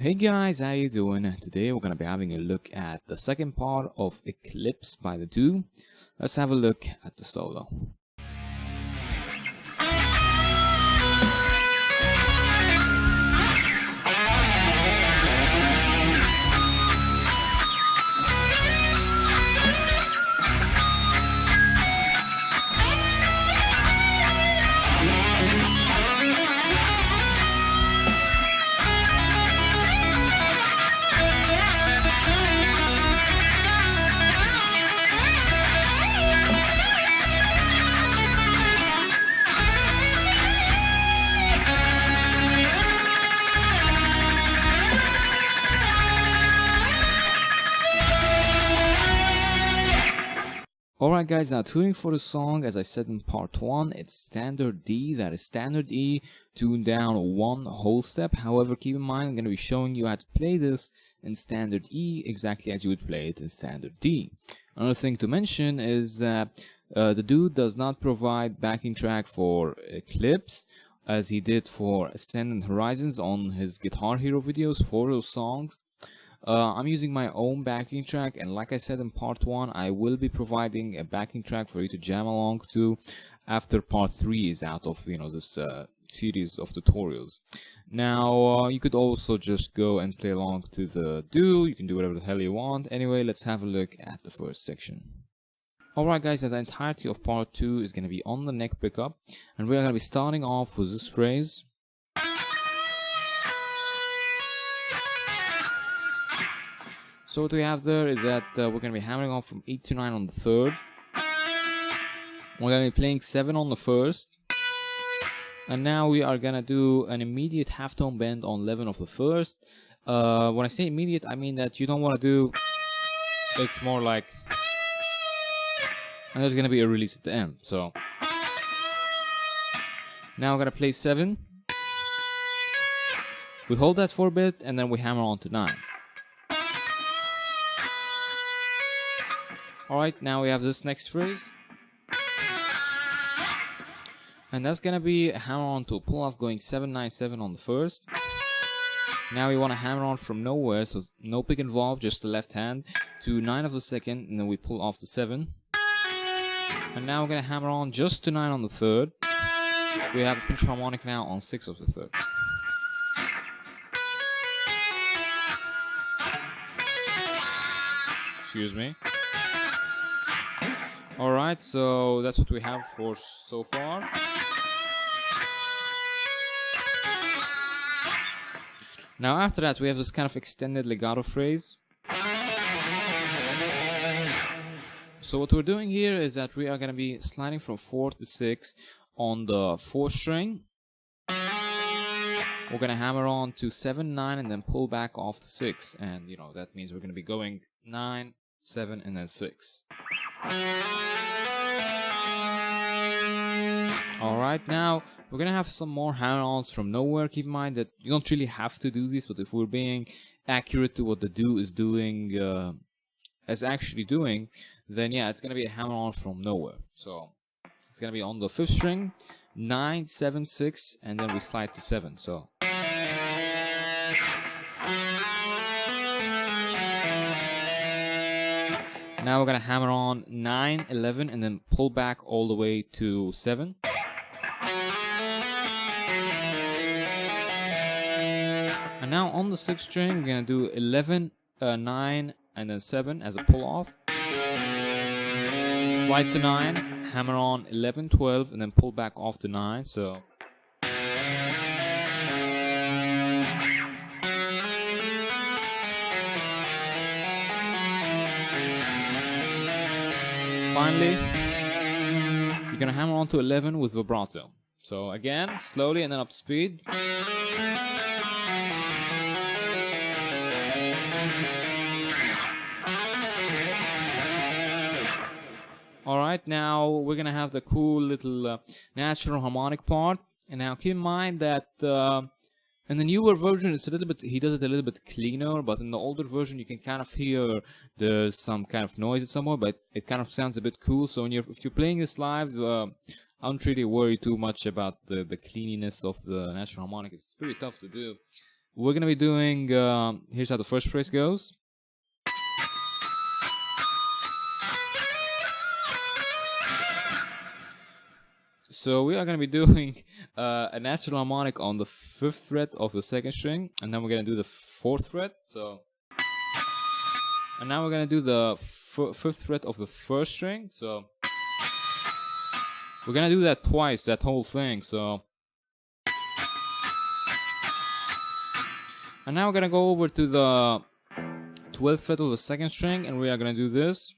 Hey guys, how you doing? Today we're gonna be having a look at the second part of Eclipse by Thedoo. Let's have a look at the solo. Alright guys, now tuning for the song, as I said in part 1, it's standard D, that is standard E, tuned down one whole step. However, keep in mind I'm going to be showing you how to play this in standard E exactly as you would play it in standard D. Another thing to mention is that Thedoo does not provide backing track for Eclipse, as he did for Ascend and Horizons on his Guitar Hero videos for those songs. I'm using my own backing track, and like I said in part 1, I will be providing a backing track for you to jam along to after part 3 is out of this series of tutorials. Now you could also just go and play along to the Thedoo. You can do whatever the hell you want. Anyway, let's have a look at the first section. Alright guys, the entirety of part 2 is going to be on the neck pickup, and we're going to be starting off with this phrase. So what we have there is that we're going to be hammering on from 8 to 9 on the 3rd. We're going to be playing 7 on the 1st. And now we are going to do an immediate halftone bend on 11 of the 1st. When I say immediate, I mean that you don't want to do... It's more like... And there's going to be a release at the end. So... Now we're going to play 7. We hold that for a bit and then we hammer on to 9. Alright, now we have this next phrase. And that's gonna be a hammer on to a pull off going 7, 9, 7 on the 1st. Now we want to hammer on from nowhere, so no pick involved, just the left hand, to 9 of the 2nd, and then we pull off the 7. And now we're gonna hammer on just to 9 on the 3rd. We have a pinch harmonic now on 6 of the 3rd. Excuse me. Alright, so that's what we have for so far. Now after that we have this kind of extended legato phrase. So what we're doing here is that we are going to be sliding from 4 to 6 on the 4th string. We're going to hammer on to 7, 9 and then pull back off to 6. And that means we're going to be going 9, 7 and then 6. Alright, now we're gonna have some more hammer-ons from nowhere. Keep in mind that you don't really have to do this, but if we're being accurate to what the Thedoo is doing, then yeah, it's gonna be a hammer-on from nowhere. So it's gonna be on the 5th string, 9, 7, 6, and then we slide to 7. So now we're gonna hammer on 9, 11, and then pull back all the way to 7. And now on the 6th string, we're gonna do 11, 9, and then 7 as a pull off. Slide to 9, hammer on 11, 12, and then pull back off to 9. So. Finally, you're gonna hammer on to 11 with vibrato. So again, slowly and then up to speed. Alright, now we're gonna have the cool little natural harmonic part. And now keep in mind that in the newer version, it's a little bit, he does it a little bit cleaner, but in the older version, you can kind of hear there's some kind of noise at somewhere, but it kind of sounds a bit cool. So if you're playing this live, I don't really worry too much about the cleanliness of the natural harmonic. It's pretty tough to do. we're gonna be doing, here's how the first phrase goes. So we are going to be doing a natural harmonic on the 5th fret of the 2nd string, and then we're going to do the 4th fret. So, and now we're going to do the 5th fret of the 1st string. So we're going to do that twice, that whole thing. So, and now we're going to go over to the 12th fret of the 2nd string, and we are going to do this.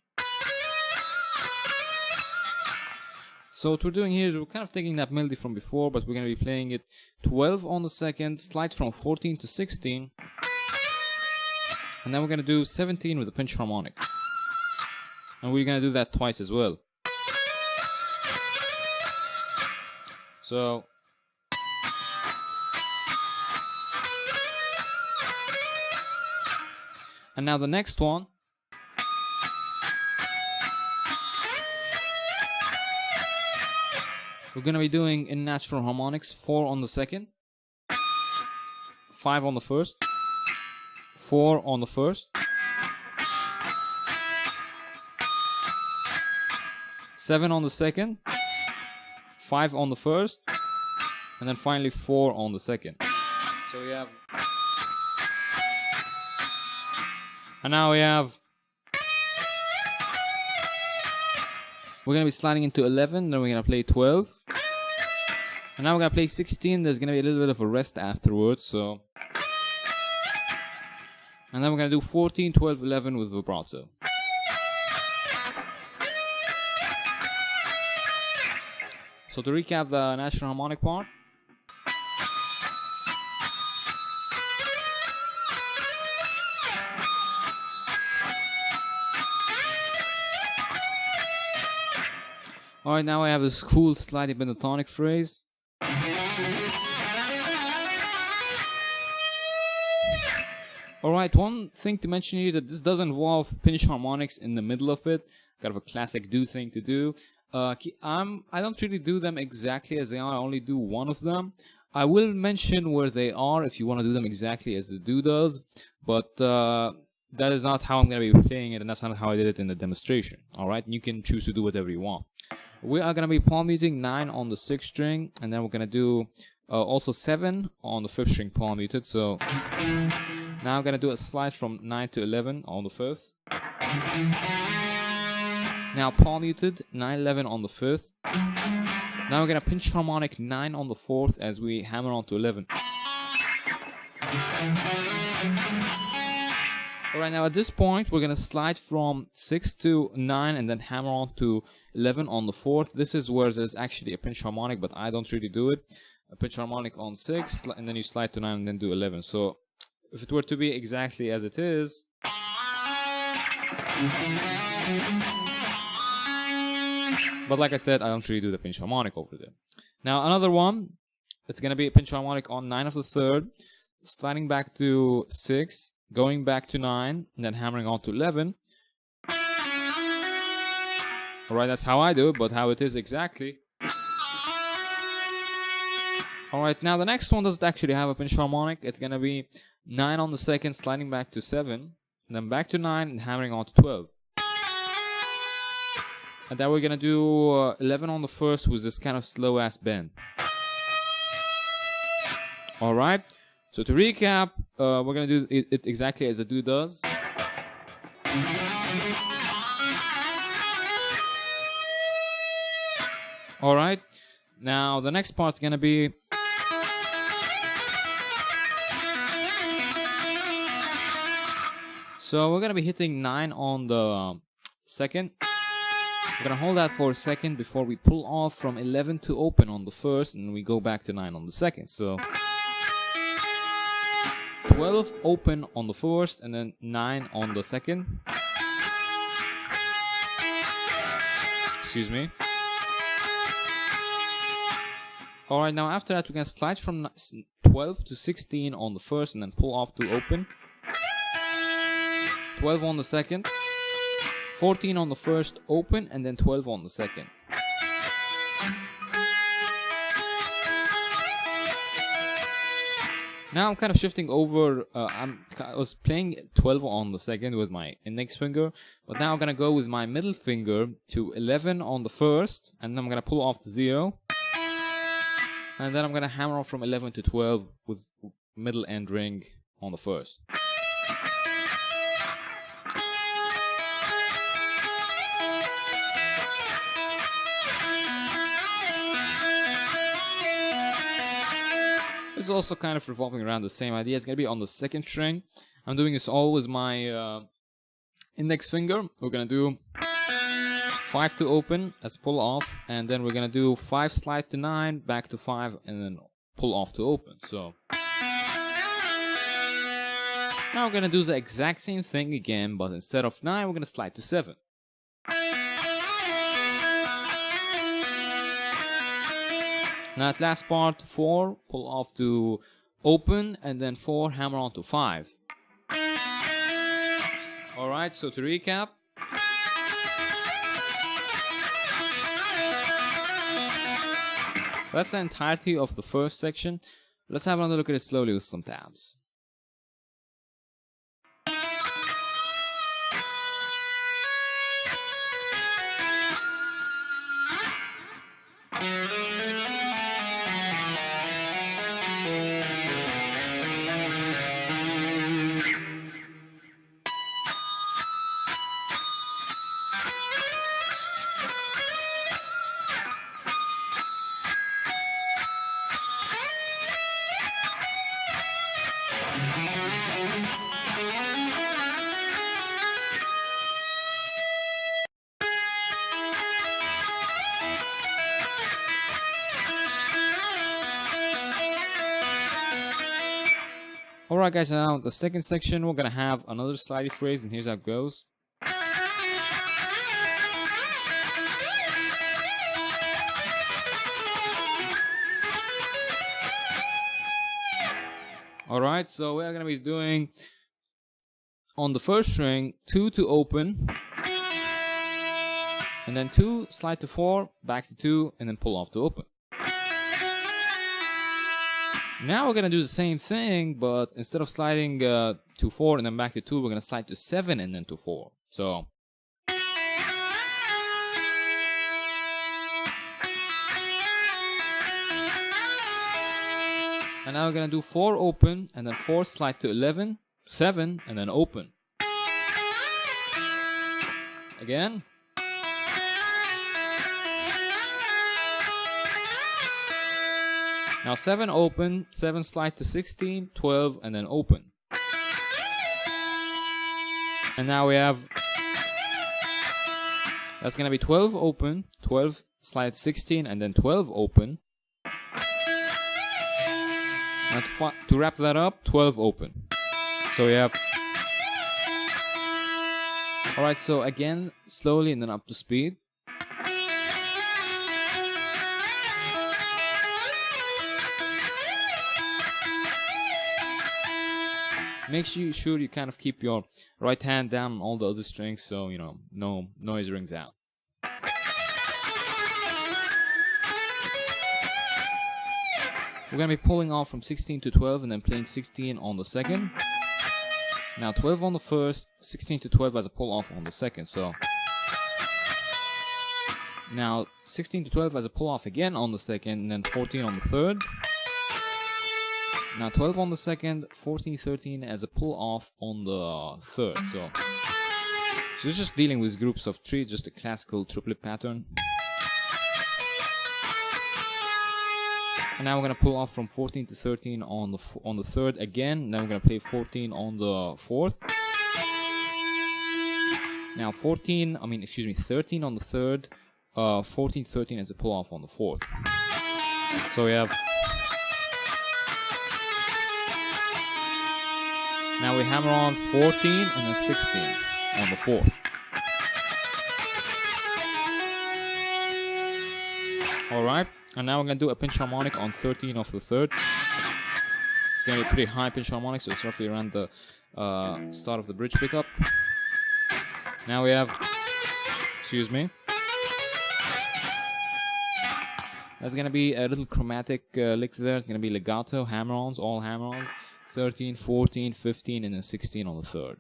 So what we're doing here is we're kind of taking that melody from before, but we're going to be playing it 12 on the 2nd, slide from 14 to 16, and then we're going to do 17 with a pinch harmonic. And we're going to do that twice as well. So, and now the next one, we're going to be doing in natural harmonics 4 on the 2nd, 5 on the 1st, 4 on the 1st, 7 on the 2nd, 5 on the 1st, and then finally 4 on the 2nd. So we have, and now we have, we're going to be sliding into 11, then we're going to play 12. And now we're going to play 16, there's going to be a little bit of a rest afterwards, so. And then we're going to do 14, 12, 11 with vibrato. So to recap the natural harmonic part. Alright, now I have this cool slightly pentatonic phrase. Alright, one thing to mention here that this does involve pinch harmonics in the middle of it. Kind of a classic do thing to do. I don't really do them exactly as they are, I only do one of them. I will mention where they are if you want to do them exactly as the do does, but that is not how I'm going to be playing it, and that's not how I did it in the demonstration. Alright, you can choose to do whatever you want. We are going to be palm muting 9 on the 6th string, and then we're going to do also 7 on the 5th string palm muted. So now I'm going to do a slide from 9 to 11 on the 5th. Now palm muted 9, 11 on the 5th. Now we're going to pinch harmonic 9 on the 4th as we hammer on to 11. Alright, now at this point we're going to slide from 6 to 9 and then hammer on to 11 on the 4th. This is where there's actually a pinch harmonic, but I don't really do it. A pinch harmonic on 6, and then you slide to 9 and then do 11. So if it were to be exactly as it is, but like I said, I don't really do the pinch harmonic over there. Now another one, it's going to be a pinch harmonic on 9 of the 3rd, sliding back to 6, going back to 9, and then hammering on to 11. Alright, that's how I do it, but how it is exactly. Alright, now the next one doesn't actually have a pinch harmonic. It's going to be 9 on the 2nd, sliding back to 7, and then back to 9, and hammering on to 12. And then we're going to do 11 on the 1st with this kind of slow-ass bend. Alright, so to recap, we're going to do it exactly as the do does. Alright, now the next part's going to be... So we're going to be hitting 9 on the 2nd. We're going to hold that for a second before we pull off from 11 to open on the 1st, and we go back to 9 on the 2nd. So 12 open on the 1st, and then 9 on the 2nd. Excuse me. Alright, now after that, we're going to slide from 12 to 16 on the 1st, and then pull off to open. 12 on the 2nd. 14 on the 1st, open, and then 12 on the 2nd. Now I'm kind of shifting over. I was playing 12 on the second with my index finger, but now I'm gonna go with my middle finger to 11 on the first, and then I'm gonna pull off to 0, and then I'm gonna hammer off from 11 to 12 with middle end ring on the first. This is also kind of revolving around the same idea. It's going to be on the second string. I'm doing this all with my index finger. We're going to do 5 to open as pull off, and then we're going to do 5 slide to 9, back to 5, and then pull off to open. So now we're going to do the exact same thing again, but instead of 9, we're going to slide to 7. Now at last part, 4, pull off to open, and then 4, hammer on to 5. Alright, so to recap. That's the entirety of the first section. Let's have another look at it slowly with some tabs. Alright guys, now the second section we're gonna have another slidey phrase, and here's how it goes. Alright, so we're gonna be doing on the first string 2 to open, and then 2 slide to 4, back to 2, and then pull off to open. Now we're gonna do the same thing, but instead of sliding to 4 and then back to 2, we're gonna slide to 7 and then to 4. So and now we're gonna do 4 open, and then 4 slide to 11, 7, and then open. Again. Now 7 open, 7 slide to 16, 12, and then open. And now we have, that's gonna be 12 open, 12 slide 16, and then 12 open. Now to wrap that up, 12 open. So we have, alright, so again, slowly and then up to speed. Make sure you kind of keep your right hand down on all the other strings, so you know no noise rings out. We're gonna be pulling off from 16 to 12 and then playing 16 on the second. Now 12 on the first, 16 to 12 as a pull off on the second. So now 16 to 12 as a pull off again on the second, and then 14 on the third. Now 12 on the second, 14, 13 as a pull off on the third. So it's just dealing with groups of 3, just a classical triplet pattern. And now we're gonna pull off from 14 to 13 on the third again. Then we're gonna play 14 on the fourth. Now 13 on the third, 14, 13 as a pull off on the fourth. So we have. Now we hammer on 14 and then 16 on the fourth. Alright, and now we're going to do a pinch harmonic on 13 of the third. It's going to be a pretty high pinch harmonic, so it's roughly around the start of the bridge pickup. Now we have, there's going to be a little chromatic lick there. It's going to be legato, hammer-ons, all hammer-ons. 13, 14, 15, and then 16 on the third.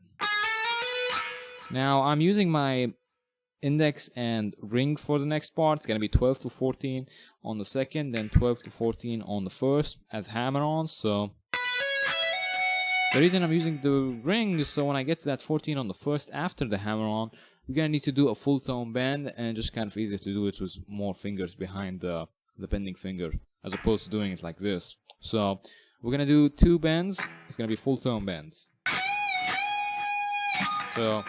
Now I'm using my index and ring for the next part. It's going to be 12 to 14 on the second, then 12 to 14 on the first as hammer-ons. So the reason I'm using the ring is so when I get to that 14 on the first after the hammer-on, we're going to need to do a full tone bend, and just kind of easier to do it with more fingers behind the bending finger as opposed to doing it like this. So we're going to do 2 bends. It's going to be full tone bends. So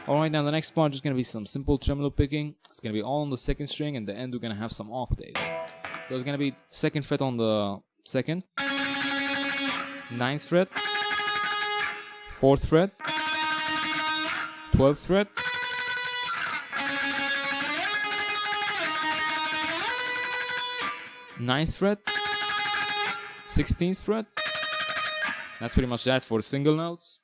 alright, now the next part is just going to be some simple tremolo picking. It's going to be all on the second string, and the end we're going to have some octaves. So it's going to be 2nd fret on the 2nd, 9th fret, 4th fret, 12th fret, 9th fret, 16th fret. That's pretty much that for single notes.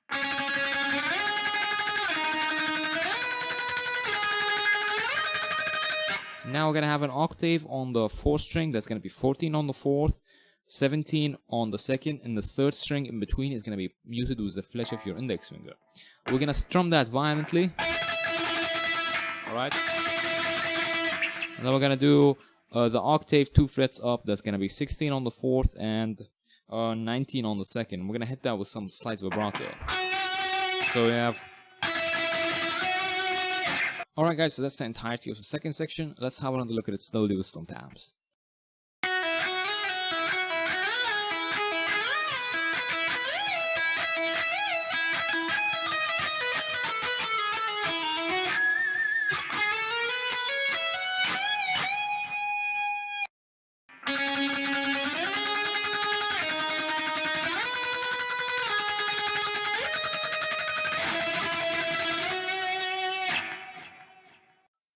Now we're going to have an octave on the 4th string. That's going to be 14 on the 4th, 17 on the 2nd, and the 3rd string in between is going to be muted with the flesh of your index finger. We're going to strum that violently. Alright? And then we're going to do the octave 2 frets up. That's going to be 16 on the 4th and 19 on the 2nd. We're going to hit that with some slight vibrato. So we have... Alright guys, so that's the entirety of the second section. Let's have another look at it slowly with some tabs.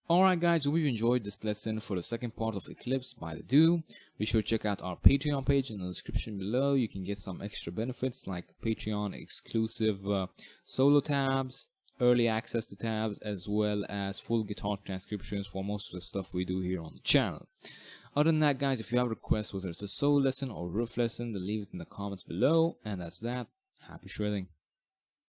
Alright guys, we've enjoyed this lesson for the second part of Eclipse by Thedoo. Be sure to check out our Patreon page in the description below. You can get some extra benefits like Patreon exclusive solo tabs, early access to tabs, as well as full guitar transcriptions for most of the stuff we do here on the channel. Other than that guys, if you have requests, whether it's a solo lesson or riff lesson, then leave it in the comments below. And that's that. Happy shredding.